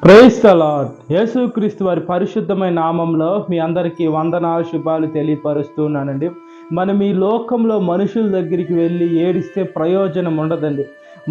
Praise the lord. యేసుక్రీస్తు వారి పరిశుద్ధమైన నామంలో మీ అందరికీ వందనాలు శుభాలు తెలియపరుస్తున్నానండి. మనం ఈ లోకంలో మనుషుల దగ్గరికి వెళ్ళి ఏడిస్తే ప్రయోజనం ఉండదండి.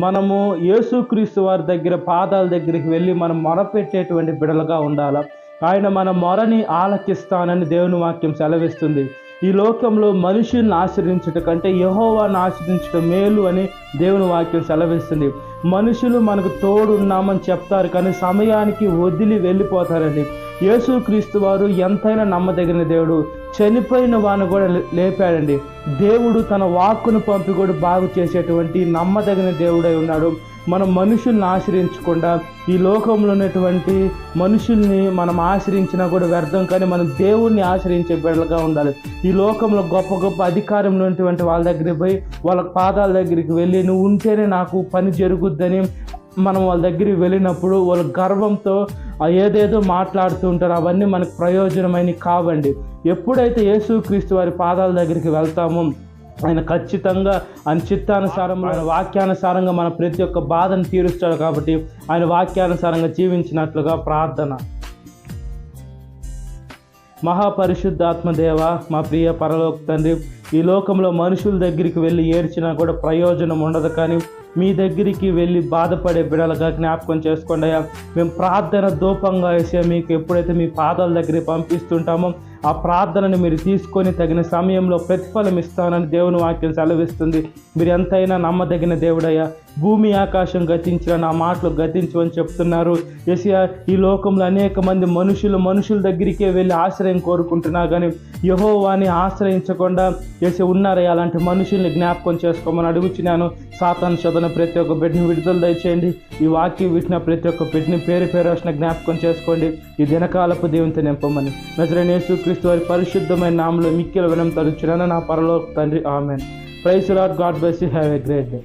మనము యేసుక్రీస్తు వారి దగ్గర పాదాల దగ్గరికి వెళ్ళి మనం మొరపెట్టేటువంటి బిడలుగా ఉండాలి. ఆయన మన మొరని ఆలకిస్తానని దేవుని వాక్యం సెలవిస్తుంది. ఈ లోకంలో మనుషుల్ని ఆశ్రయించుట కంటే యెహోవాను ఆశ్రయించుట మేలు అని దేవుని వాక్యం సెలవిస్తుంది. మనుషులు మనకు తోడున్నామని చెప్తారు, కానీ సమయానికి వదిలి వెళ్ళిపోతారండి. యేసుక్రీస్తు వారు ఎంతైనా నమ్మదగిన దేవుడు. చనిపోయిన వాడిని కూడా లేపాడండి. దేవుడు తన వాక్కును పంపి కూడా బాగు చేసేటువంటి నమ్మదగిన దేవుడై ఉన్నాడు. మనం మనుషుల్ని ఆశ్రయించకుండా ఈ లోకంలో ఉన్నటువంటి మనుషుల్ని మనం ఆశ్రయించినా కూడా వ్యర్థం, కానీ మనం దేవుణ్ణి ఆశ్రయించే బిడ్డలుగా ఉండాలి. ఈ లోకంలో గొప్ప గొప్ప అధికారంలో ఉన్నటువంటి వాళ్ళ దగ్గరికి పోయి వాళ్ళ పాదాల దగ్గరికి వెళ్ళి నువ్వు ఉంటేనే నాకు పని జరుగుద్దని మనం వాళ్ళ దగ్గరికి వెళ్ళినప్పుడు వాళ్ళ గర్వంతో ఏదేదో మాట్లాడుతూ ఉంటారు. అవన్నీ మనకు ప్రయోజనమైనవి కావండి. ఎప్పుడైతే యేసుక్రీస్తు వారి పాదాల దగ్గరికి వెళ్తామో ఆయన ఖచ్చితంగా ఆయన చిత్తానుసారం, ఆయన వాక్యానుసారంగా మన ప్రతి ఒక్క బాధను తీరుస్తాడు. కాబట్టి ఆయన వాక్యానుసారంగా జీవించినట్లుగా ప్రార్థన. మహాపరిశుద్ధాత్మదేవ, మా ప్రియ పరలోక తండ్రి, ఈ లోకంలో మనుషుల దగ్గరికి వెళ్ళి ఏడ్చినా కూడా ప్రయోజనం ఉండదు, కానీ మీ దగ్గరికి వెళ్ళి బాధపడే బిడలుగా జ్ఞాపకం చేసుకోండి అయ్యా. మేము ప్రార్థన ధూపంగా వేసే మీకు ఎప్పుడైతే మీ పాదాల దగ్గరికి పంపిస్తుంటామో ఆ ప్రార్థనని మీరు తీసుకొని తగిన సమయంలో ప్రతిఫలం ఇస్తానని దేవుని వాక్యం సెలవిస్తుంది. మీరు ఎంతైనా నమ్మదగిన దేవుడయ్యా. భూమి ఆకాశం గతించిన నా మాటలు గతించమని చెప్తున్నారు. యేసయ్యా, ఈ లోకంలో అనేక మంది మనుషుల దగ్గరికే వెళ్ళి ఆశ్రయం కోరుకుంటున్నారు, కానీ యెహోవాని ఆశ్రయించకుండా యేసయ్యా ఉన్నారయ్యా. అలాంటి మనుషుల్ని జ్ఞాపకం చేసుకోమని అడుగుచున్నాను. సాతాను శోధన ప్రతి ఒక్క బిడ్డని విడుదల దయచేయండి. ఈ వాక్యం విట్టిన ప్రతి ఒక్క బిడ్డని పేరు వచ్చిన జ్ఞాపకం చేసుకోండి. ఈ దినకాలపు దేవునితో నింపమని నజరేయుడైన యేసుక్రీస్తు వారి పరిశుద్ధమైన నామములో మిక్కిలి వినయం తరుచున్నాను నా పరలోక తండ్రి. Amen. Praise the lord. God bless you. Have a great day.